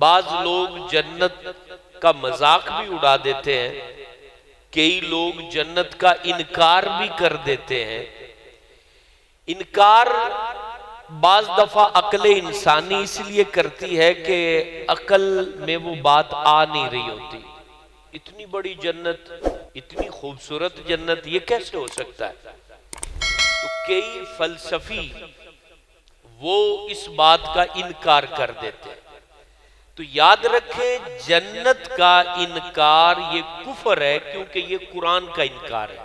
بعض لوگ جنت کا مذاق بھی اڑا دیتے ہیں، کئی لوگ جنت کا انکار بھی کر دیتے ہیں۔ انکار بعض دفعہ عقل انسانی اس لیے کرتی ہے کہ عقل میں وہ بات آ نہیں رہی ہوتی، اتنی بڑی جنت، اتنی خوبصورت جنت، یہ کیسے ہو سکتا ہے؟ تو کئی فلسفی وہ اس بات کا انکار کر دیتے ہیں۔ تو یاد رکھیں جنت کا انکار یہ کفر ہے، کیونکہ یہ قرآن کا انکار ہے۔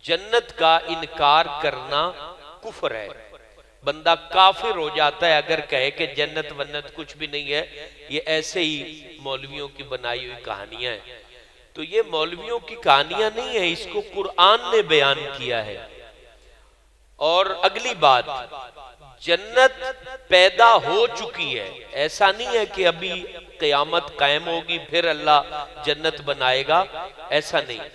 جنت کا انکار کرنا کفر ہے، بندہ کافر ہو جاتا ہے اگر کہے کہ جنت ونت کچھ بھی نہیں ہے، یہ ایسے ہی مولویوں کی بنائی ہوئی کہانیاں ہیں۔ تو یہ مولویوں کی کہانیاں نہیں ہیں، اس کو قرآن نے بیان کیا ہے۔ اور اگلی بات، جنت پیدا ہو چکی ہے، ایسا نہیں ہے کہ ابھی قیامت قائم ہوگی پھر اللہ جنت بنائے گا، ایسا نہیں۔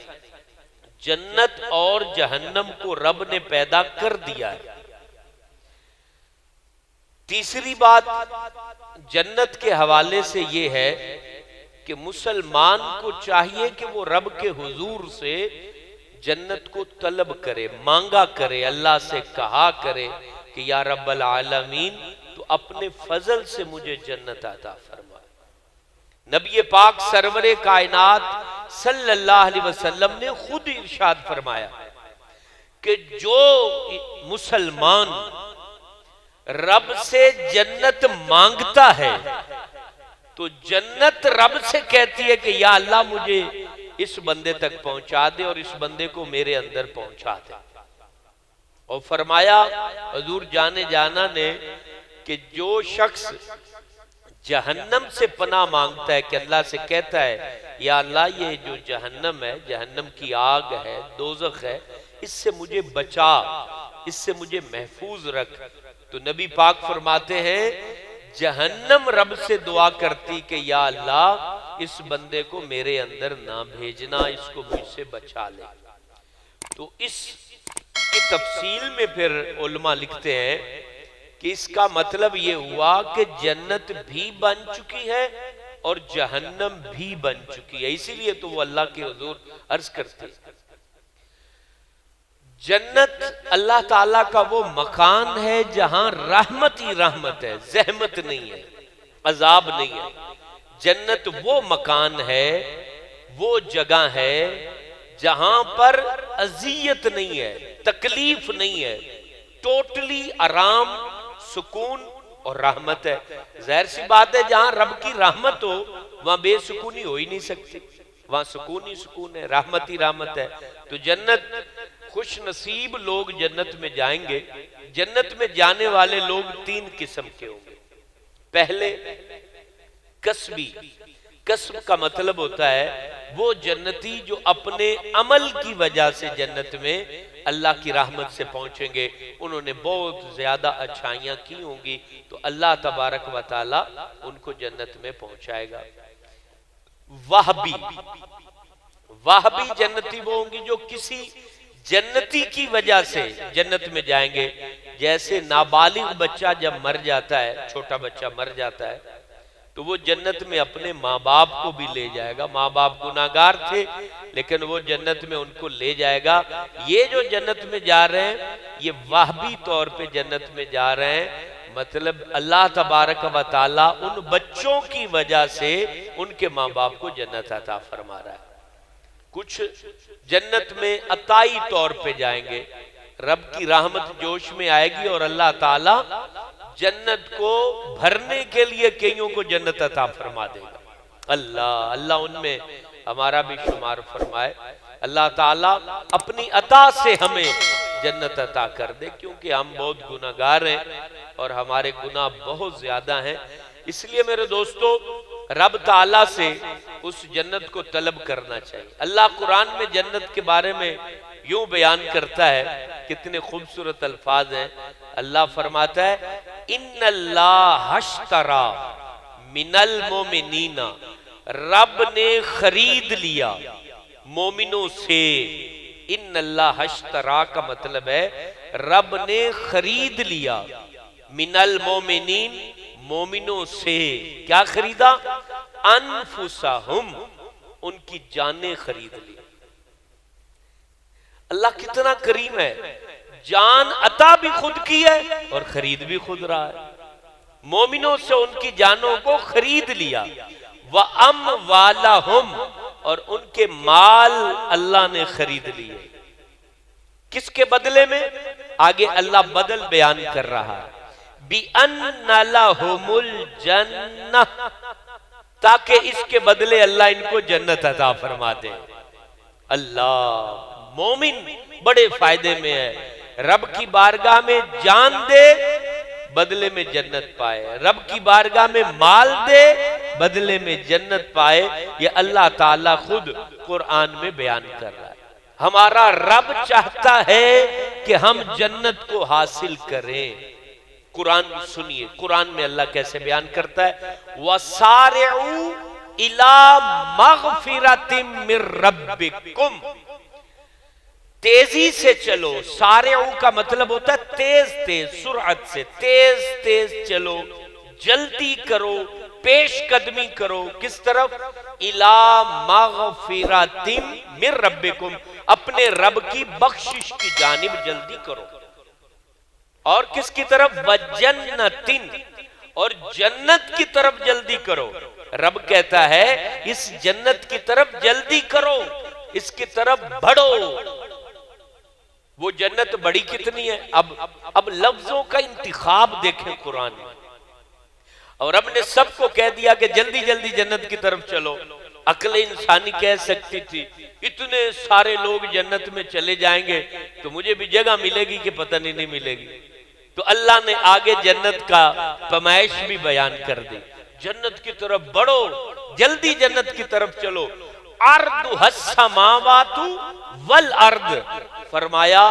جنت اور جہنم کو رب نے پیدا کر دیا ہے۔ تیسری بات جنت کے حوالے سے یہ ہے کہ مسلمان کو چاہیے کہ وہ رب کے حضور سے جنت کو طلب کرے، مانگا کرے، اللہ سے کہا کرے کہ یا رب العالمین تو اپنے فضل سے مجھے جنت عطا فرما۔ نبی پاک سرور کائنات صلی اللہ علیہ وسلم نے خود ارشاد فرمایا کہ جو مسلمان رب سے جنت مانگتا ہے تو جنت رب سے کہتی ہے کہ یا اللہ مجھے اس بندے تک پہنچا دے اور اس بندے کو میرے اندر پہنچا دے۔ اور فرمایا حضور جانے جانا نے کہ جو شخص جہنم سے پناہ مانگتا ہے، کہ اللہ سے کہتا ہے یا اللہ یہ جو جہنم ہے، جہنم کی آگ ہے، دوزخ ہے، اس سے مجھے بچا، اس سے مجھے محفوظ رکھ، تو نبی پاک فرماتے ہیں جہنم رب سے دعا کرتی کہ یا اللہ اس بندے کو میرے اندر نہ بھیجنا، اس کو مجھ سے بچا لے۔ تو اس کی تفصیل میں پھر علماء لکھتے ہیں کہ اس کا مطلب یہ ہوا کہ جنت بھی بن چکی ہے اور جہنم بھی بن چکی ہے، اسی لیے تو وہ اللہ کے حضور عرض کرتے ہیں۔ جنت اللہ تعالیٰ کا وہ مکان ہے جہاں رحمت ہی رحمت ہے، زحمت نہیں ہے، عذاب نہیں ہے۔ جنت وہ مکان ہے، وہ جگہ ہے جہاں پر اذیت نہیں ہے، تکلیف نہیں ہے، ٹوٹلی آرام، سکون اور رحمت ہے۔ ظاہر سی بات ہے جہاں رب کی رحمت ہو وہاں بے سکونی ہو ہی نہیں سکتی، وہاں سکون ہی سکون ہے، رحمت ہی رحمت ہے۔ تو جنت، خوش نصیب لوگ جنت میں جائیں گے۔ جنت میں جانے والے لوگ تین قسم کے ہوں گے۔ پہلے کسبی، کسب کا مطلب ہوتا ہے وہ جنتی جو اپنے عمل کی وجہ سے جنت میں اللہ کی رحمت سے پہنچیں گے، انہوں نے بہت زیادہ اچھائیاں کی ہوں گی تو اللہ تبارک و تعالی ان کو جنت میں پہنچائے گا۔ وہبی، وہبی جنتی وہ ہوں گی جو کسی جنتی کی وجہ سے جنت میں جائیں گے۔ جیسے نابالغ بچہ جب مر جاتا ہے، چھوٹا بچہ مر جاتا ہے تو وہ جنت میں اپنے ماں باپ کو بھی لے جائے گا۔ ماں باپ گناہگار تھے لیکن وہ جنت میں ان کو لے جائے گا۔ یہ جو جنت میں جا رہے ہیں یہ وہبی طور پہ جنت میں جا رہے ہیں، مطلب اللہ تبارک و تعالیٰ ان بچوں کی وجہ سے ان کے ماں باپ کو جنت عطا فرما رہا ہے۔ کچھ جنت میں عطائی طور پہ جائیں گے، رب کی رحمت جوش میں آئے گی اور اللہ تعالیٰ جنت کو بھرنے کے لیے کئیوں کو جنت عطا فرما دے گا۔ اللہ ان میں ہمارا بھی شمار فرمائے۔ اللہ تعالیٰ اپنی عطا سے ہمیں جنت عطا کر دے، کیونکہ ہم بہت گناہگار ہیں اور ہمارے گناہ بہت زیادہ ہیں۔ اس لیے میرے دوستو رب تعالیٰ سے اس جنت کو طلب کرنا چاہیے۔ اللہ قرآن میں جنت کے بارے میں یوں بیان کرتا ہے، کتنے خوبصورت الفاظ ہیں۔ اللہ فرماتا ہے ان اللہ اشترا من المومنین، رب نے خرید لیا مومنوں سے۔ ان اللہ اشترا کا مطلب ہے رب نے خرید لیا من المومنین، مومنوں سے کیا خریدا؟ انفسہم، ان کی جانیں خرید لی۔ اللہ کتنا کریم ہے، جان عطا بھی خود کی ہے اور خرید بھی خود رہا ہے۔ مومنوں سے ان کی جانوں کو خرید لیا، وَأَمْوَالَهُمْ، اور ان کے مال اللہ نے خرید لیے۔ کس کے بدلے میں؟ آگے اللہ بدل بیان کر رہا ہے، بِأَنَّ لَهُمُ الْجَنَّةِ، تاکہ اس کے بدلے اللہ ان کو جنت عطا فرما دے۔ اللہ، مومن بڑے فائدے میں ہے، رب کی بارگاہ میں جان دے بدلے میں جنت پائے، رب کی بارگاہ میں مال دے بدلے میں جنت پائے۔ یہ اللہ تعالیٰ خود قرآن میں بیان کر رہا ہے۔ ہمارا رب چاہتا ہے کہ ہم جنت کو حاصل کریں۔ قرآن سنیے، قرآن میں اللہ کیسے بیان کرتا ہے، وَسَارِعُوا إِلَى مَغْفِرَةٍ مِّن رَبِّكُمْ، تیزی سے چلو۔ سارعو کا مطلب ہوتا ہے تیز تیز، سرعت سے، تیز تیز چلو، جلدی کرو، پیش قدمی کرو۔ کس طرف؟ اِلَى مَغْفِرَةٍ مِّن رَبِّكُمْ، اپنے رب کی بخشش کی جانب جلدی کرو۔ اور کس کی طرف؟ وَجَنَّةٍ، اور جنت کی طرف جلدی کرو۔ رب کہتا ہے اس جنت کی طرف جلدی کرو، اس کی طرف بڑھو۔ وہ جنت بڑی کتنی ہے؟ اب لفظوں کا انتخاب دیکھیں قرآن میں، اور رب نے سب کو کہہ دیا کہ جلدی جلدی جنت کی طرف چلو۔ عقل انسانی کہہ سکتی تھی اتنے سارے لوگ جنت میں چلے جائیں گے تو مجھے بھی جگہ ملے گی کہ پتہ نہیں ملے گی۔ تو اللہ نے آگے جنت کا پیمائش بھی بیان کر دی، جنت کی طرف بڑھو، جلدی جنت کی طرف چلو۔ عرضها السماوات والارض، فرمایا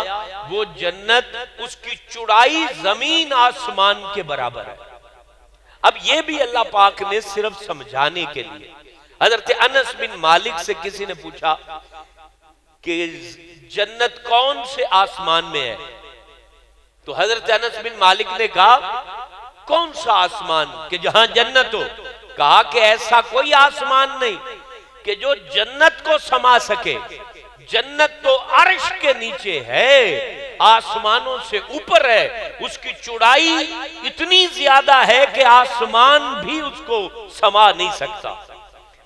وہ جنت اس کی چوڑائی زمین آسمان کے برابر ہے۔ اب یہ بھی اللہ پاک نے صرف سمجھانے کے لیے۔ حضرت انس بن مالک سے کسی نے پوچھا کہ جنت کون سے آسمان میں ہے؟ تو حضرت انس بن مالک نے کہا کون سا آسمان کہ جہاں جنت ہو؟ کہا کہ ایسا کوئی آسمان نہیں کہ جو جنت کو سما سکے۔ جنت تو عرش کے نیچے ہے، آسمانوں سے اوپر ہے، اس کی چوڑائی اتنی زیادہ ہے کہ آسمان بھی اس کو سما نہیں سکتا۔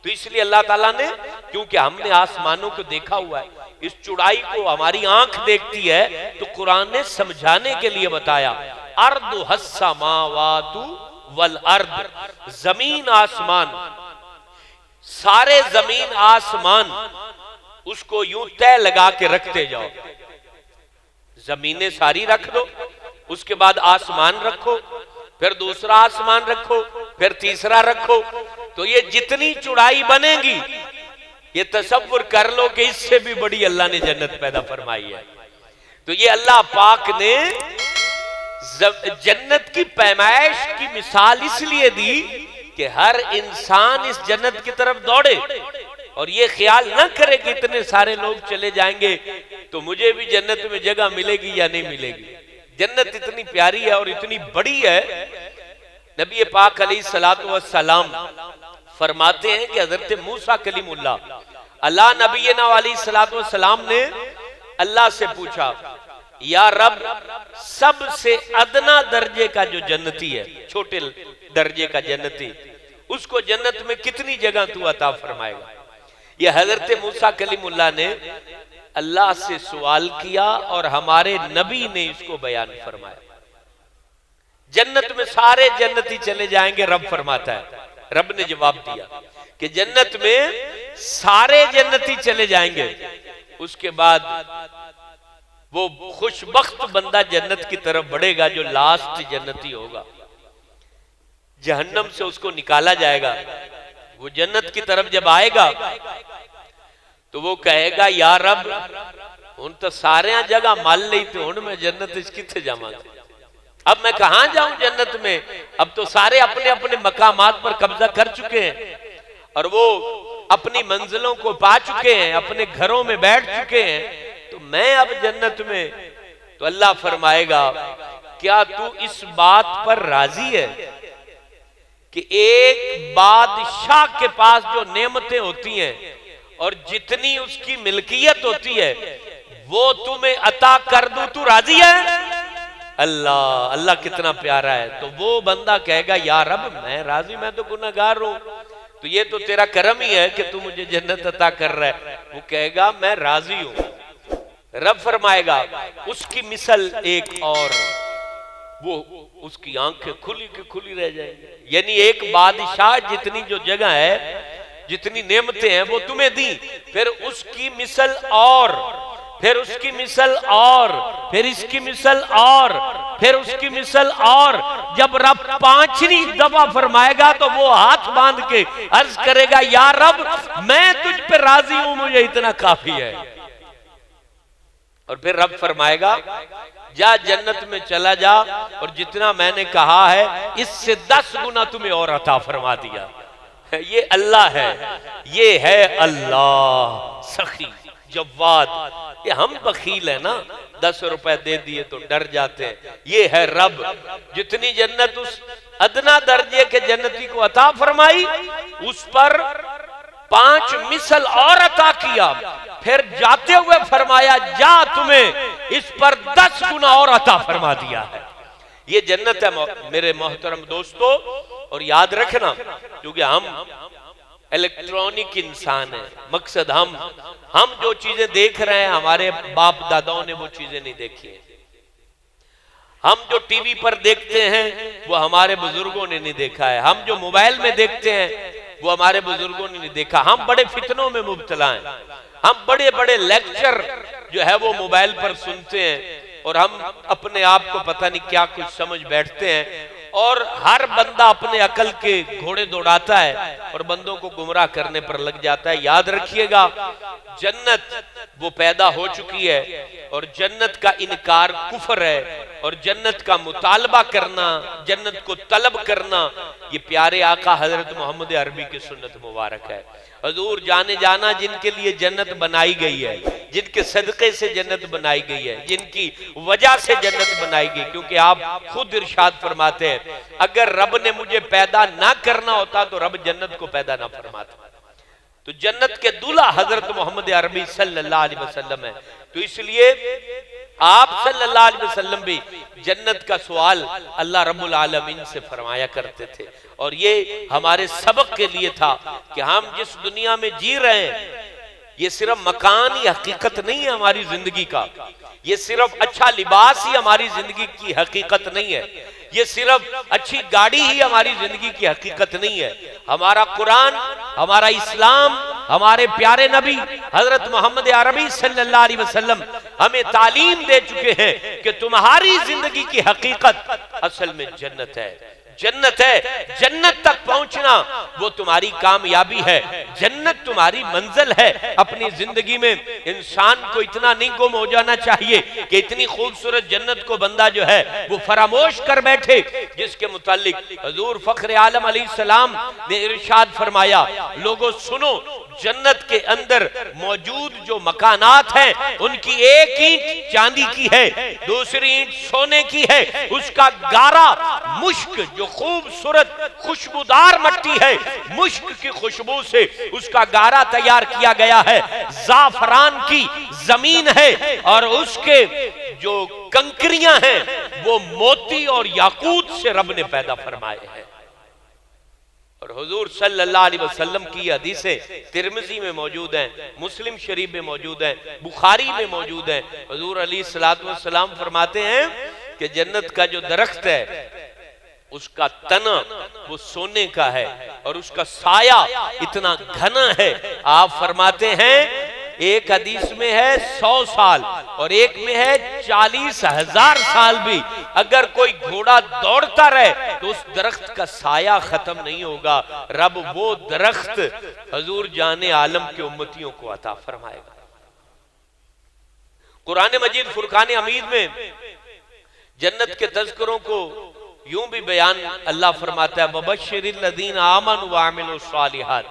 تو اس لیے اللہ تعالیٰ نے، کیونکہ ہم نے آسمانوں کو دیکھا ہوا ہے، اس چوڑائی کو ہماری آنکھ دیکھتی ہے، تو قرآن نے سمجھانے کے لیے بتایا ارضها السماوات والارض، زمین آسمان، سارے زمین آسمان اس کو یوں طے لگا کے رکھتے جاؤ۔ زمینیں ساری رکھ دو، اس کے بعد آسمان رکھو، پھر دوسرا آسمان رکھو، پھر تیسرا رکھو، تو یہ جتنی چوڑائی بنے گی یہ تصور کر لو کہ اس سے بھی بڑی اللہ نے جنت پیدا فرمائی ہے۔ تو یہ اللہ پاک نے جنت کی پیمائش کی مثال اس لیے دی کہ ہر انسان اس جنت کی طرف دوڑے اور یہ خیال نہ کرے کہ اتنے سارے لوگ چلے جائیں گے تو مجھے بھی جنت میں جگہ ملے گی یا نہیں ملے گی۔ جنت اتنی پیاری ہے اور اتنی بڑی ہے، نبی پاک علیہ السلام فرماتے ہیں کہ حضرت موسیٰ کلیم اللہ نبینا علیہ السلام نے اللہ سے پوچھا یا رب سب سے ادنا درجے کا جو جنتی ہے، چھوٹے درجے کا جنتی، اس کو جنت میں کتنی جگہ تو عطا فرمائے گا؟ یہ حضرت موسیٰ کلیم اللہ نے اللہ سے سوال کیا اور ہمارے نبی نے اس کو بیان فرمایا۔ جنت میں سارے جنتی چلے جائیں گے، رب فرماتا ہے، رب نے جواب دیا کہ جنت میں سارے جنتی چلے جائیں گے، اس کے بعد وہ خوشبخت بندہ جنت کی طرف بڑھے گا جو لاسٹ جنتی ہوگا، جہنم سے اس کو نکالا جائے گا۔ وہ جنت کی طرف جب آئے گا تو وہ کہے گا یا رب ان تو سارے جگہ مال لی تھے، ان میں جنت اس کی تھے جمع، اب میں کہاں جاؤں جنت میں؟ اب تو سارے اپنے اپنے مقامات پر قبضہ کر چکے ہیں اور وہ اپنی منزلوں کو پا چکے ہیں، اپنے گھروں میں بیٹھ چکے ہیں، تو میں اب جنت میں۔ تو اللہ فرمائے گا کیا تو اس بات پر راضی ہے کہ ایک بادشاہ کے پاس جو نعمتیں ہوتی ہیں اور جتنی اس کی ملکیت ہوتی ہے وہ تمہیں عطا کر دوں تو راضی ہے؟ اللہ اللہ کتنا پیارا ہے. تو وہ بندہ کہے گا یا رب میں راضی، میں تو گنہگار ہوں، تو یہ تو تیرا کرم ہی ہے کہ تو مجھے جنت عطا کر رہا ہے. وہ کہے گا میں راضی ہوں. رب فرمائے گا اس کی مثل ایک اور، وہ اس کی آنکھیں کھلی کی کھلی رہ جائیں گی. یعنی ایک بادشاہ جتنی جو جگہ ہے، جتنی نعمتیں ہیں وہ تمہیں دی، پھر اس کی مثل اور، پھر اس کی مثل اور، پھر اس کی مثل اور، پھر اس کی مثل اور. جب رب 5ویں دفعہ فرمائے گا تو وہ ہاتھ باندھ کے عرض کرے گا یا رب میں تجھ پہ راضی ہوں، مجھے اتنا کافی ہے. اور پھر رب فرمائے گا جا جنت میں چلا جا، اور جتنا میں نے کہا ہے اس سے 10 گنا تمہیں اور عطا فرما دیا. یہ اللہ ہے، یہ ہے اللہ سخی جواد. یہ ہم بخیل ہیں نا، 10 روپے دے دیے تو ڈر جاتے ہیں. یہ ہے رب، جتنی جنت اس ادنا درجے کے جنتی کو عطا فرمائی اس پر 5 مثل اور عطا کیا. پھر جاتے ہوئے فرمایا جا تمہیں اس پر 10 گنا اور عطا فرما دیا ہے. یہ جنت ہے میرے محترم دوستو. اور یاد رکھنا کیونکہ ہم الیکٹرونک انسان ہیں، مقصد ہم جو چیزیں دیکھ رہے ہیں ہمارے باپ داداؤں نے وہ چیزیں نہیں دیکھی ہیں. ہم جو ٹی وی پر دیکھتے ہیں وہ ہمارے بزرگوں نے نہیں دیکھا ہے. ہم جو موبائل میں دیکھتے ہیں وہ ہمارے بزرگوں نے نہیں دیکھا. ہم بڑے فتنوں میں مبتلا ہیں. ہم بڑے بڑے لیکچر جو ہے وہ موبائل پر سنتے ہیں اور ہم اپنے آپ کو پتہ نہیں کیا کچھ سمجھ بیٹھتے ہیں، اور ہر بندہ اپنے عقل کے گھوڑے دوڑاتا ہے اور بندوں کو گمراہ کرنے پر لگ جاتا ہے. یاد رکھیے گا جنت وہ پیدا ہو چکی ہے، اور جنت کا انکار کفر ہے، اور جنت کا مطالبہ کرنا، جنت کو طلب کرنا یہ پیارے آقا حضرت محمد عربی کی سنت مبارک ہے. حضور جانے جانا جن کے لیے جنت بنائی گئی ہے، جن کے صدقے سے جنت بنائی گئی ہے، جن کی وجہ سے جنت بنائی گئی. کیونکہ آپ خود ارشاد فرماتے ہیں اگر رب نے مجھے پیدا نہ کرنا ہوتا تو رب جنت کو پیدا نہ فرماتا. تو جنت کے دولہ حضرت محمد عربی صلی اللہ علیہ وسلم ہے. تو اس لیے آپ صلی اللہ علیہ وسلم بھی جنت کا سوال اللہ رب العالمین سے فرمایا کرتے تھے. اور یہ ہمارے سبق کے لیے تھا کہ ہم جس دنیا میں جی رہے ہیں یہ صرف مکان ہی حقیقت نہیں ہے ہماری زندگی کا، یہ صرف اچھا لباس ہی ہماری زندگی کی حقیقت نہیں ہے، یہ صرف اچھی گاڑی ہی ہماری زندگی کی حقیقت نہیں ہے. ہمارا قرآن، ہمارا اسلام، ہمارے پیارے نبی حضرت محمد عربی صلی اللہ علیہ وسلم ہمیں تعلیم دے چکے ہیں کہ تمہاری زندگی کی حقیقت اصل میں جنت ہے. جنت ہے، جنت تک پہنچنا وہ تمہاری کامیابی ہے، جنت تمہاری منزل ہے. اپنی زندگی میں انسان کو اتنا نہیں گم ہو جانا چاہیے کہ اتنی خوبصورت جنت کو بندہ جو ہے وہ فراموش کر بیٹھے، جس کے متعلق حضور فخر عالم علیہ السلام نے ارشاد فرمایا لوگوں سنو، جنت کے اندر موجود جو مکانات ہیں ان کی ایک اینٹ چاندی کی ہے، دوسری اینٹ سونے کی ہے، اس کا گارا مشک جو خوبصورت خوشبودار مٹی ہے، مشک کی خوشبو سے اس کا گارا تیار کیا گیا ہے، زعفران کی زمین ہے، اور اس کے جو کنکریاں ہیں وہ موتی اور یاقوت سے رب نے پیدا فرمائے ہیں. اور حضور صلی اللہ علیہ وسلم کی حدیثیں ترمذی میں موجود ہیں، مسلم شریف میں موجود ہیں، بخاری میں موجود ہیں. حضور علیہ السلام فرماتے ہیں کہ جنت کا جو درخت ہے اس کا تنا وہ سونے کا ہے اور اس کا سایہ اتنا گھنا ہے. آپ فرماتے ہیں ایک حدیث میں ہے 100 سال اور ایک میں ہے 40,000 سال بھی اگر کوئی گھوڑا دوڑتا رہے تو اس درخت کا سایہ ختم نہیں ہوگا. رب وہ درخت حضور جان عالم کے امتیوں کو عطا فرمائے گا. قرآن مجید فرقان حمید میں جنت کے تذکروں کو یوں بھی بیان اللہ فرماتا ہے وَبَشِّرِ الَّذِينَ آمَنُوا وَعَمِلُوا الصَّالِحَاتِ،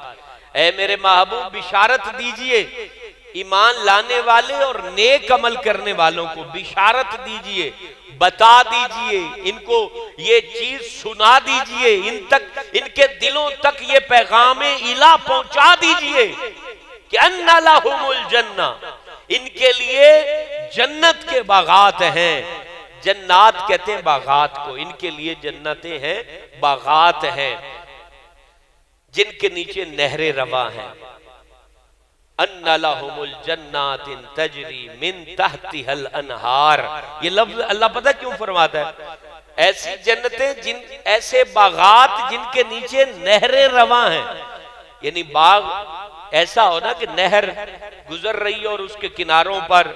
اے میرے محبوب بشارت دیجئے ایمان لانے والے اور نیک عمل کرنے والوں کو، بشارت دیجئے، بتا دیجئے، ان کو یہ چیز سنا دیجئے، ان تک ان کے دلوں تک یہ پیغام الہ پہنچا دیجئے کہ ان لہم الجنہ، ان کے لیے جنت کے باغات ہیں۔ جنات کہتے ہیں باغات کو، ان کے لیے جنتیں ہیں، باغات ہیں جن کے نیچے نہریں رواں ہیں۔ ان لہم الجنات تجری من تحتها الانہار، یہ لفظ اللہ پتہ کیوں فرماتا ہے؟ ایسی جنتیں، ایسے باغات جن کے نیچے نہریں رواں ہیں، یعنی باغ ایسا ہونا کہ نہر گزر رہی ہو اور اس کے کناروں پر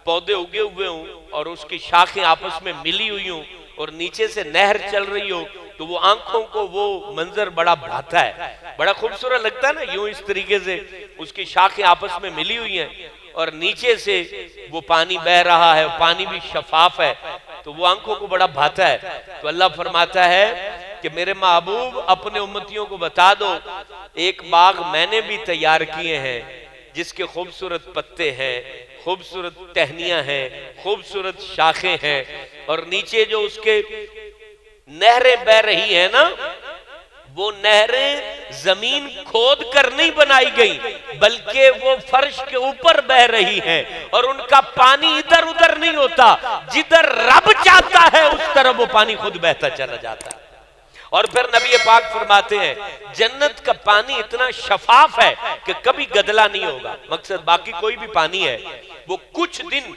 پودے اگے ہوئے ہوں اور اس کی شاخیں آپس میں ملی ہوئی ہوں اور نیچے سے نہر چل رہی ہو، تو وہ آنکھوں کو وہ منظر بڑا بھاتا ہے، بڑا خوبصورت لگتا ہے نا، یوں اس طریقے سے اس کی شاخیں آپس میں ملی ہوئی ہیں اور نیچے سے وہ پانی بہ رہا ہے، پانی بھی شفاف ہے، تو وہ آنکھوں کو بڑا بھاتا ہے۔ تو اللہ فرماتا ہے کہ میرے محبوب اپنے امتیوں کو بتا دو، ایک باغ میں نے بھی تیار کیے ہیں جس کے خوبصورت پتے ہیں، خوبصورت ٹہنیاں ہیں، خوبصورت شاخیں ہیں، اور نیچے جو اس کے نہریں بہ رہی ہیں نا، وہ نہریں زمین کھود کر نہیں بنائی گئی بلکہ وہ فرش کے اوپر بہ رہی ہیں، اور ان کا پانی ادھر ادھر نہیں ہوتا، جدھر رب چاہتا ہے اس طرف وہ پانی خود بہتا چلا جاتا ہے۔ اور پھر نبی پاک فرماتے ہیں جنت کا پانی اتنا شفاف ہے کہ کبھی گدلا نہیں ہوگا، مقصد باقی کوئی بھی پانی ہے وہ کچھ دن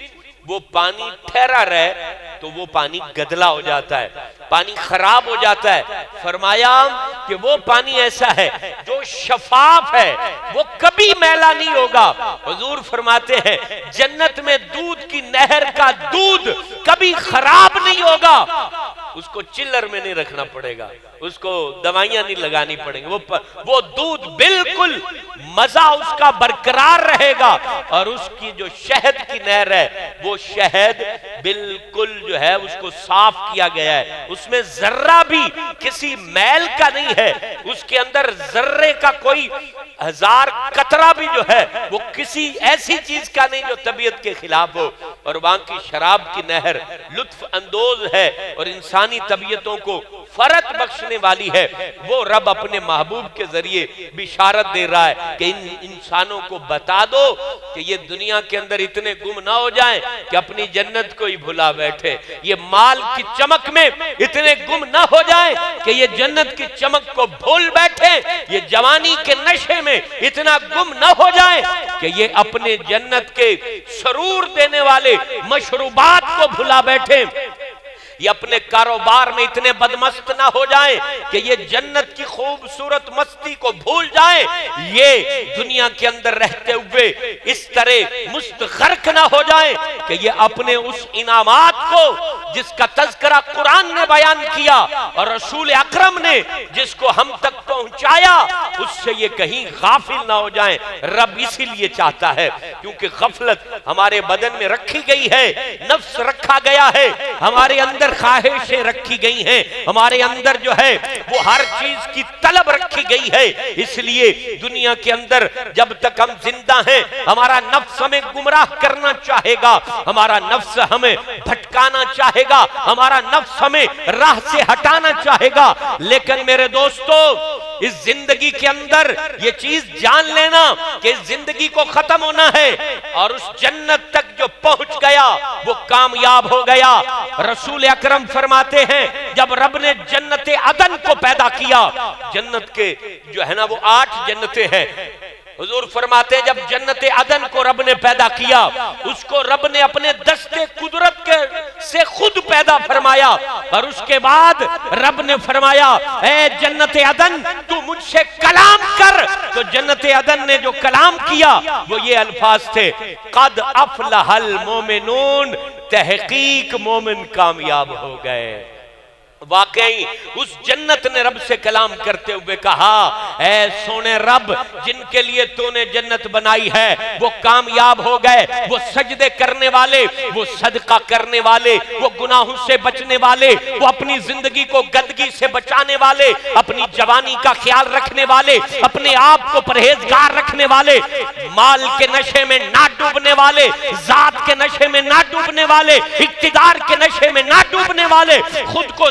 وہ پانی ٹھہرا رہے تو وہ پانی گدلا ہو جاتا ہے، پانی خراب ہو جاتا ہے۔ فرمایا کہ وہ پانی ایسا ہے جو شفاف ہے، وہ کبھی میلا نہیں ہوگا۔ حضور فرماتے ہیں جنت میں دودھ کی نہر کا دودھ کبھی خراب نہیں ہوگا، اس کو چلر میں نہیں رکھنا پڑے گا، اس کو دوائیاں نہیں لگانی پڑیں گی، وہ دودھ بالکل مزہ اس کا برقرار رہے گا، اور اس کی جو شہد کی نہر ہے وہ شہد بالکل جو ہے اس کو صاف کیا گیا ہے، اس میں ذرہ بھی کسی میل کا نہیں ہے، اس کے اندر ذرے کا کوئی ہزار قطرہ بھی جو ہے وہ کسی ایسی چیز کا نہیں جو طبیعت کے خلاف ہو۔ اور وہاں کی شراب کی نہر لطف اندوز ہے اور انسانی طبیعتوں کو فرت بخشنے والی ہے۔ وہ رب اپنے محبوب کے ذریعے بشارت دے رہا ہے کہ ان انسانوں کو بتا دو کہ یہ دنیا کے اندر اتنے گم نہ ہو جائیں کہ اپنی جنت کو ہی بھلا بیٹھے، یہ مال کی چمک میں اتنے گم نہ ہو جائیں کہ یہ جنت کی چمک کو بھول بیٹھے، یہ جوانی کے نشے میں اتنا گم نہ ہو جائیں کہ یہ اپنے جنت کے سرور دینے والے مشروبات کو بھلا بیٹھے، یہ اپنے کاروبار میں اتنے بدمست نہ ہو جائیں کہ یہ جنت کی خوبصورت مستی کو بھول جائیں، یہ دنیا کے اندر رہتے ہوئے اس طرح مستغرق نہ ہو جائیں کہ یہ اپنے اس انعامات کو جس کا تذکرہ قرآن نے بیان کیا اور رسول اکرم نے جس کو ہم تک پہنچایا اس سے یہ کہیں غافل نہ ہو جائیں۔ رب اسی لیے چاہتا ہے کیونکہ غفلت ہمارے بدن میں رکھی گئی ہے، نفس رکھا گیا ہے، ہمارے اندر خواہشیں رکھی گئی ہیں، ہمارے اندر جو ہے وہ ہر چیز کی طلب رکھی گئی ہے، اس لیے دنیا کے اندر جب تک ہم زندہ ہیں ہمارا نفس ہمیں گمراہ کرنا چاہے گا، ہمارا نفس ہمیں بھٹکانا چاہے گا، ہمارا نفس ہمیں راہ سے ہٹانا چاہے گا، لیکن میرے دوستو اس زندگی کے اندر یہ چیز جان لینا کہ اس زندگی کو ختم ہونا ہے اور اس جنت تک جو پہنچ گیا وہ کامیاب ہو گیا۔ رسول اکرم فرماتے ہیں جب رب نے جنت عدن کو پیدا کیا، جنت کے جو ہے نا وہ 8 جنتیں ہیں، حضور فرماتے ہیں جب جنت عدن کو رب نے پیدا کیا اس کو رب نے اپنے دستے قدرت کے سے خود پیدا فرمایا، اور اس کے بعد رب نے فرمایا اے جنت عدن تو مجھ سے کلام کر، تو جنت عدن نے جو کلام کیا وہ یہ الفاظ تھے قد افلح المومنون، تحقیق مومن کامیاب ہو گئے۔ واقعی اس جنت نے رب سے کلام کرتے ہوئے کہا اے سونے رب جن کے لیے تو نے جنت بنائی ہے وہ کامیاب ہو گئے، وہ سجدے کرنے والے، وہ صدقہ کرنے والے، وہ گناہوں سے بچنے والے، وہ اپنی زندگی کو گندگی سے بچانے والے، اپنی جوانی کا خیال رکھنے والے، اپنے آپ کو پرہیزگار رکھنے والے، مال کے نشے میں نہ ڈوبنے والے، ذات کے نشے میں نہ ڈوبنے والے، اقتدار کے نشے میں نہ ڈوبنے والے، خود کو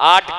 8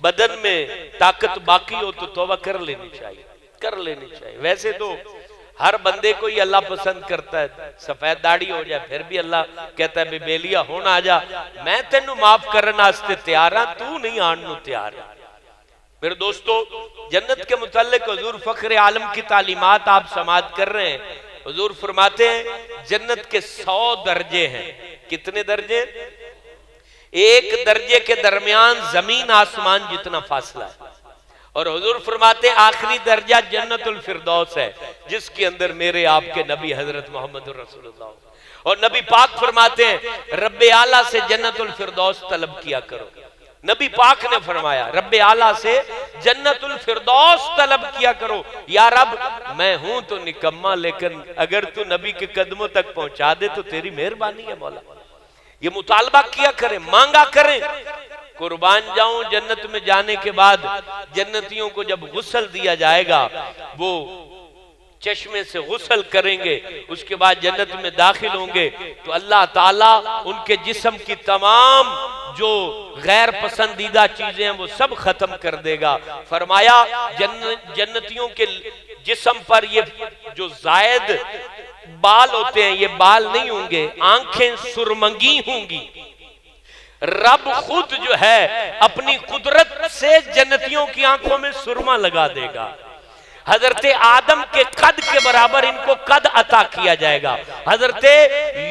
بدن میں طاقت باقی ہو تو توبہ کر لینی چاہیے. ویسے تو ہر بندے کو ہی اللہ پسند کرتا ہے. سفید داڑھی ہو جائے پھر بھی اللہ کہتا ہے بے بیلیا ہونا آ جا, میں تینوں معاف کرنا آستے تیار ہاں, تو نہیں آننو تیار ہے. میرے دوستو, جنت کے متعلق حضور فخر عالم کی تعلیمات آپ سماعت کر رہے ہیں. حضور فرماتے ہیں جنت کے 100 درجے ہیں. کتنے درجے؟ ایک درجے کے درمیان زمین آسمان جتنا فاصلہ ہے. اور حضور فرماتے ہیں آخری درجہ جنت الفردوس ہے, جس کے اندر میرے آپ کے نبی حضرت محمد رسول اللہ. اور نبی پاک فرماتے ہیں رب اعلیٰ سے جنت الفردوس طلب کیا کرو. نبی پاک نے فرمایا رب اعلیٰ سے جنت الفردوس طلب کیا کرو. یا رب میں ہوں تو نکما, لیکن اگر تو نبی کے قدموں تک پہنچا دے تو تیری مہربانی ہے مولا. یہ مطالبہ کیا کریں, مانگا کریں. قربان جاؤں, جنت میں جانے کے بعد جنتیوں کو جب غسل دیا جائے گا, وہ چشمے سے غسل کریں گے, اس کے بعد جنت میں داخل ہوں گے تو اللہ تعالیٰ ان کے جسم کی تمام جو غیر پسندیدہ چیزیں ہیں وہ سب ختم کر دے گا. فرمایا جنتیوں کے جسم پر یہ جو زائد بال ہوتے ہیں یہ بال نہیں ہوں گے, آنکھیں سرمنگی ہوں گی. رب خود جو ہے اپنی قدرت سے جنتیوں کی آنکھوں میں سرما لگا دے گا. حضرت آدم کے قد کے برابر ان کو قد عطا کیا جائے گا. حضرت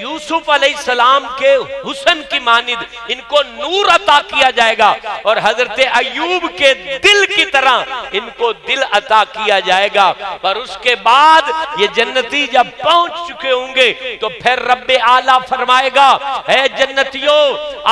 یوسف علیہ السلام کے حسن کی مانند ان کو نور عطا کیا جائے گا, اور حضرت ایوب کے دل کی طرح ان کو دل عطا کیا جائے گا. اور اس کے بعد یہ جنتی جب پہنچ چکے ہوں گے تو پھر رب اعلیٰ فرمائے گا اے جنتیوں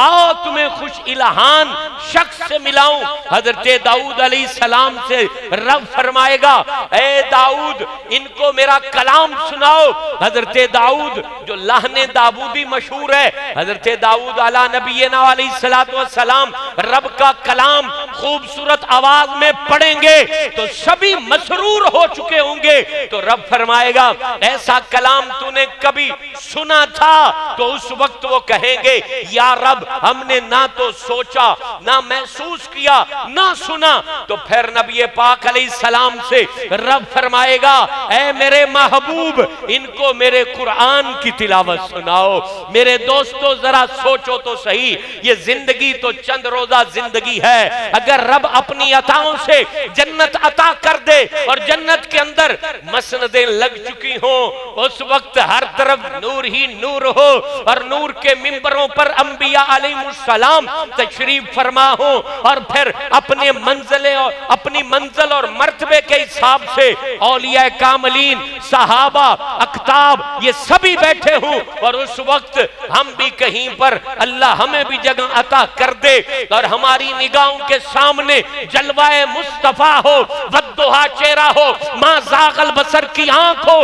آؤ تمہیں خوش الہان شخص سے ملاؤں. حضرت داؤد علیہ السلام سے رب فرمائے گا اے داؤد ان کو میرا کلام سناؤ. حضرت داؤد جو لحن داؤدی مشہور ہے, حضرت داؤد علیہ نبینا علیہ السلام رب کا کلام خوبصورت آواز میں پڑھیں گے تو سبھی مسرور ہو چکے ہوں گے. تو رب فرمائے گا ایسا کلام تو نے کبھی سنا تھا؟ تو اس وقت وہ کہیں گے یا رب ہم نے نہ تو سوچا, نہ محسوس کیا, نہ سنا. تو پھر نبی پاک علیہ السلام سے رب فرمائے گا اے میرے محبوب ان کو میرے قرآن کی تلاوت سناؤ. میرے دوستو ذرا سوچو تو صحیح, یہ زندگی تو چند روزہ زندگی ہے. اگر رب اپنی عطاؤں سے جنت عطا کر دے اور جنت کے اندر مسندیں لگ چکی ہوں, اس وقت ہر طرف نور ہی نور ہو اور نور کے منبروں پر انبیاء علیہ السلام تشریف فرما ہوں, اور پھر اپنے منزلیں اور اپنی منزل اور مرتبے کے حساب سے اولیاء کاملین صحابہ اقطاب یہ سبھی بیٹھے ہوں, اور اس وقت ہم بھی کہیں پر اللہ ہمیں بھی جگہ عطا کر دے اور ہماری نگاہوں کے سامنے جلوہ مصطفیٰ ہو, والضحیٰ چہرہ ہو, ما زاغ البصر کی آنکھ ہو,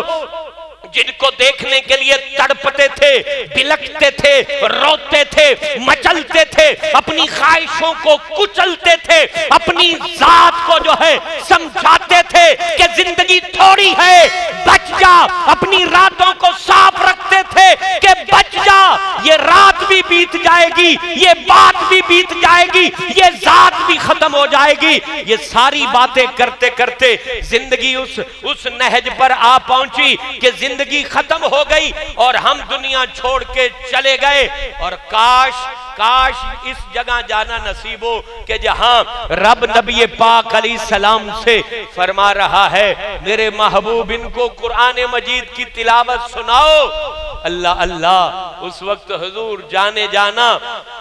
جن کو دیکھنے کے لیے تڑپتے تھے, بلکتے تھے, روتے تھے, مچلتے تھے, اپنی خواہشوں کو کچلتے تھے, اپنی ذات کو جو ہے سمجھاتے تھے کہ زندگی تھوڑی ہے بچ جا, اپنی راتوں کو صاف رکھتے تھے کہ بچ جا, یہ رات بھی بیت جائے گی, یہ بات بھی بیت جائے گی, یہ ذات بھی ختم ہو جائے گی. یہ ساری باتیں کرتے کرتے زندگی اس نہج پر آ پہنچی کہ زندگی ختم ہو گئی اور ہم دنیا چھوڑ کے چلے گئے. اور کاش اس جگہ جانا نصیب ہو کہ جہاں رب نبی پاک علیہ السلام سے فرما رہا ہے میرے محبوب ان کو قرآن مجید کی تلاوت سناؤ. اللہ اللہ, اس وقت حضور جانے جانا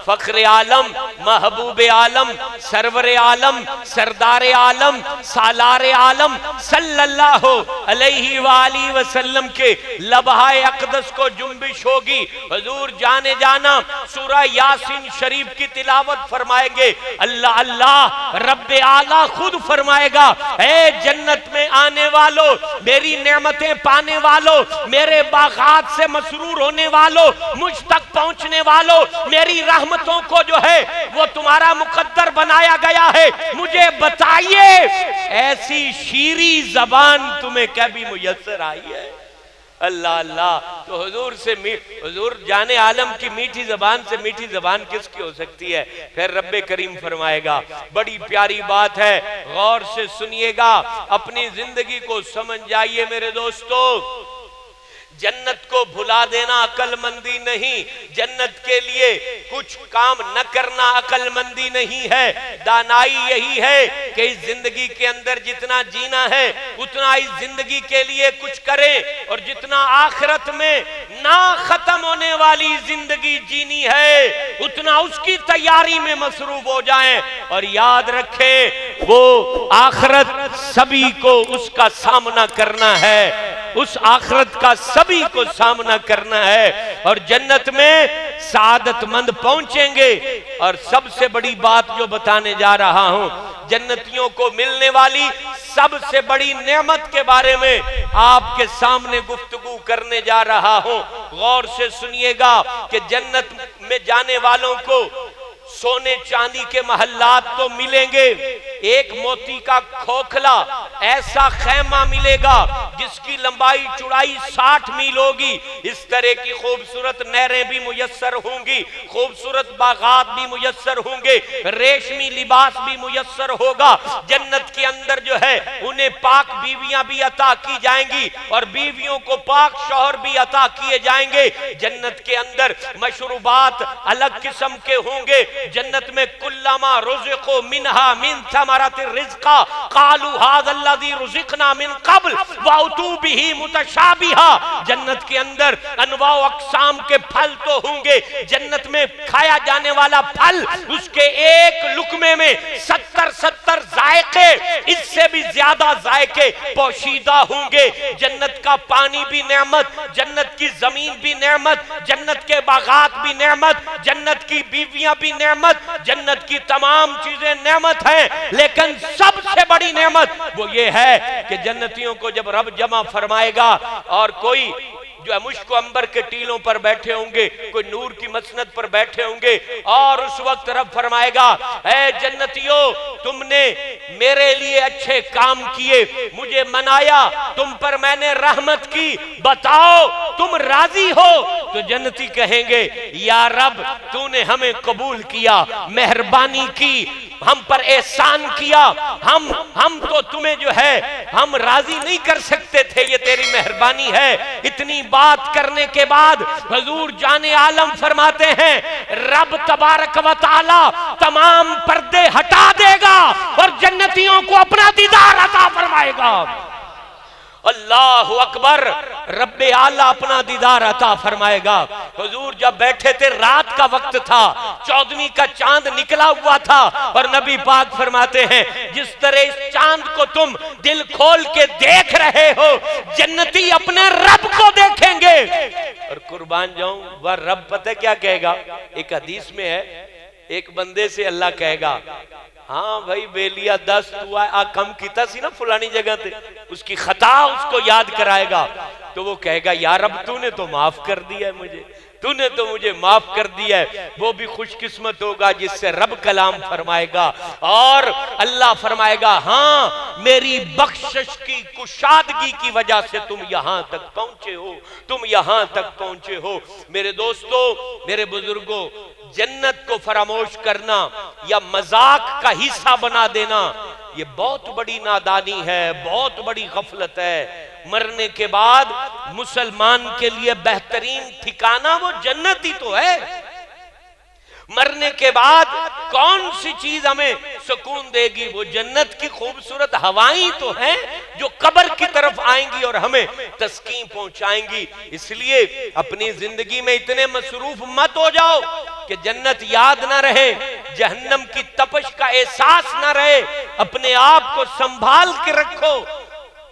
فخر عالم, محبوب عالم, سرور عالم, سردار عالم, سالار عالم صلی اللہ علیہ وآلہ وسلم کے لبہِ اقدس کو جنبش ہوگی. حضور جانے جانا سورہ یاسین شریف کی تلاوت فرمائیں گے. اللہ اللہ, رب اعلیٰ خود فرمائے گا اے جنت میں آنے والو, میری نعمتیں پانے والو, میرے باغات سے مسرور ہونے والو, مجھ تک پہنچنے والو, میری رحمتوں کو جو ہے وہ تمہارا مقدر بنایا گیا ہے, مجھے بتائیے ایسی شیریں زبان تمہیں کبھی میسر آئی ہے؟ اللہ اللہ. تو حضور جان عالم کی میٹھی زبان سے میٹھی زبان کس کی ہو سکتی ہے؟ پھر رب کریم فرمائے گا. بڑی پیاری بات ہے، غور سے سنیے گا، اپنی زندگی کو سمجھ جائیے میرے دوستو. جنت کو بھلا دینا عقل مندی نہیں، جنت کے لیے کچھ کام نہ کرنا عقل مندی نہیں ہے. دانائی یہی ہے کہ اس زندگی کے اندر جتنا جینا ہے اتنا اس زندگی کے لیے کچھ کریں، اور جتنا آخرت میں نہ ختم ہونے والی زندگی جینی ہے اتنا اس کی تیاری میں مصروف ہو جائیں. اور یاد رکھیں وہ آخرت سبھی کو اس کا سامنا کرنا ہے، اس آخرت کا سبھی کو سامنا کرنا ہے. اور جنت میں سعادت مند پہنچیں گے. اور سب سے بڑی بات جو بتانے جا رہا ہوں، جنتیوں کو ملنے والی سب سے بڑی نعمت کے بارے میں آپ کے سامنے گفتگو کرنے جا رہا ہوں. غور سے سنیے گا کہ جنت میں جانے والوں کو سونے چاندی کے محلات تو ملیں گے، ایک موتی کا کھوکھلا ایسا خیمہ ملے گا جس کی لمبائی چوڑائی 60 میل ہوگی. اس طرح کی خوبصورت نہریں بھی میسر ہوں گی، خوبصورت باغات بھی میسر ہوں گے، ریشمی لباس بھی میسر ہوگا. جنت کے اندر جو ہے انہیں پاک بیویاں بھی عطا کی جائیں گی اور بیویوں کو پاک شوہر بھی عطا کیے جائیں گے. جنت کے اندر مشروبات الگ قسم کے ہوں گے. جنت میں کلما رزقوا منها من ثمرات الرزق قالوا هذا الذي رزقنا من قبل واتوا به متشابها. جنت کے اندر انواع و اقسام کے پھل تو ہوں گے. جنت میں کھایا جانے والا پھل اس کے ایک لقمے میں 70 ذائقے، اس سے بھی زیادہ ذائقے پوشیدہ ہوں گے. جنت کا پانی بھی نعمت، جنت کی زمین بھی نعمت، جنت کے باغات بھی نعمت، جنت کی بیویاں بھی نعمت، جنت کی تمام چیزیں نعمت ہیں. لیکن سب سے بڑی نعمت وہ یہ ہے کہ جنتیوں کو جب رب جمع فرمائے گا اور کوئی جو ہے مشک و عنبر کے ٹیلوں پر بیٹھے ہوں گے، کوئی نور کی مسند پر بیٹھے ہوں گے، اور اس وقت رب فرمائے گا اے جنتیوں تم نے میرے لیے اچھے کام کیے، مجھے منایا، تم پر میں نے رحمت کی، بتاؤ تم راضی ہو؟ تو جنتی کہیں گے یا رب تو نے ہمیں قبول کیا، مہربانی کی، ہم پر احسان کیا، ہم تو تمہیں جو ہے ہم راضی نہیں کر سکتے تھے، یہ تیری مہربانی ہے. اتنی بات کرنے کے بعد حضور جان عالم فرماتے ہیں رب تبارک و تعالی تمام پردے ہٹا دے گا اور جنتیوں کو اپنا دیدار عطا فرمائے گا. اللہ اکبر. رب اعلیٰ اپنا دیدار عطا فرمائے گا. حضور جب بیٹھے تھے رات کا وقت تھا، 14ویں کا چاند نکلا ہوا تھا، اور نبی پاک فرماتے ہیں جس طرح اس چاند کو تم دل کھول کے دیکھ رہے ہو جنتی اپنے رب کو دیکھیں گے. اور قربان جاؤں وہ رب پتہ کیا کہے گا؟ ایک حدیث میں ہے ایک بندے سے اللہ کہے گا ہاں بھائی بیلیا 10 تو کم کیتا سی نا فلانی جگہ تے، اس کی خطا اس کو یاد کرائے گا. تو وہ کہے گا یا رب تو نے تو معاف کر دیا ہے مجھے، تو نے تو مجھے معاف کر دیا ہے. وہ بھی خوش قسمت ہوگا جس سے رب کلام فرمائے گا. اور اللہ فرمائے گا ہاں میری بخشش کی کشادگی کی وجہ سے تم یہاں تک پہنچے ہو، تم یہاں تک پہنچے ہو. میرے دوستو، میرے بزرگوں، جنت کو فراموش کرنا یا مذاق کا حصہ بنا دینا یہ بہت بڑی نادانی ہے، بہت بڑی غفلت ہے. مرنے کے بعد مسلمان کے لیے بہترین ٹھکانہ وہ جنت ہی تو ہے. مرنے کے بعد کون سی چیز ہمیں سکون دے گی؟ وہ جنت کی خوبصورت ہوائیں تو ہیں جو قبر کی طرف آئیں گی اور ہمیں تسکین پہنچائیں گی. اس لیے اپنی زندگی میں اتنے مصروف مت ہو جاؤ کہ جنت یاد نہ رہے، جہنم کی تپش کا احساس نہ رہے. اپنے آپ کو سنبھال کے رکھو.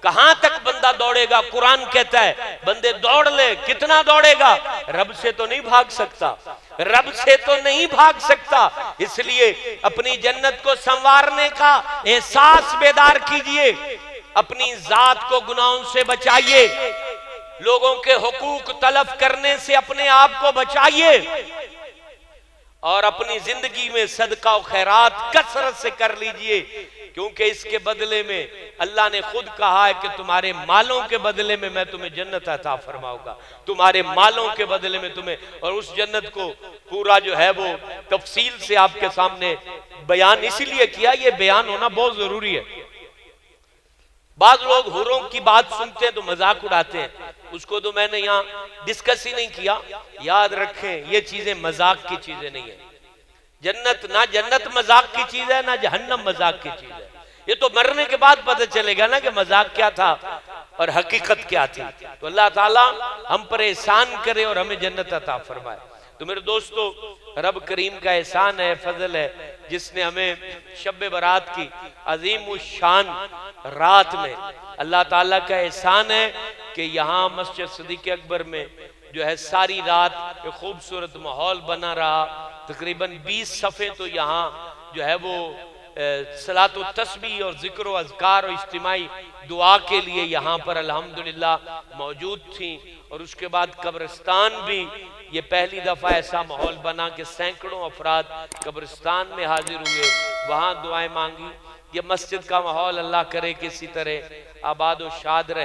کہاں تک بندہ دوڑے گا؟ قرآن کہتا ہے بندے دوڑ لے. کتنا دوڑے گا؟ رب سے تو نہیں بھاگ سکتا، رب سے تو نہیں بھاگ سکتا. اس لیے اپنی جنت کو سنوارنے کا احساس بیدار کیجئے. اپنی ذات کو گناہوں سے بچائیے، لوگوں کے حقوق تلف کرنے سے اپنے آپ کو بچائیے. اور اپنی زندگی میں صدقہ و خیرات کثرت سے کر لیجئے، کیونکہ اس کے بدلے میں اللہ نے خود کہا ہے کہ تمہارے مالوں کے بدلے میں میں تمہیں جنت عطا فرماؤں گا، تمہارے مالوں کے بدلے میں تمہیں، اور اس جنت کو پورا جو ہے وہ تفصیل سے آپ کے سامنے بیان اسی لیے کیا، یہ بیان ہونا بہت ضروری ہے۔ بعض لوگ حوروں کی بات سنتے ہیں تو مذاق اڑاتے ہیں، اس کو تو میں نے یہاں ڈسکس ہی نہیں کیا۔ یاد رکھیں یہ چیزیں مذاق کی چیزیں نہیں ہیں، جنت مذاق کی چیز ہے، نہ جہنم مذاق کی چیز ہے، یہ تو مرنے کے بعد پتہ چلے گا نا کہ مذاق کیا تھا اور حقیقت کیا تھی۔ تو اللہ تعالیٰ ہم پر احسان کرے اور ہمیں جنت عطا فرمائے۔ تو میرے دوستو، رب کریم کا احسان ہے، فضل ہے، جس نے ہمیں شب برات کی عظیم الشان رات میں، اللہ تعالیٰ کا احسان ہے کہ یہاں مسجد صدیق اکبر میں جو ہے ساری رات ایک خوبصورت ماحول بنا رہا، تقریباً 20 صفحے تو یہاں جو ہے وہ صلاۃ و تسبیح اور ذکر و اذکار و اجتماعی دعا کے لیے یہاں پر الحمدللہ موجود تھیں، اور اس کے بعد قبرستان بھی یہ پہلی دفعہ ایسا ماحول بنا کہ سینکڑوں افراد قبرستان میں حاضر ہوئے، وہاں دعائیں مانگی۔ یہ مسجد کا ماحول اللہ کرے کہ اسی طرح آباد و شاد رہے۔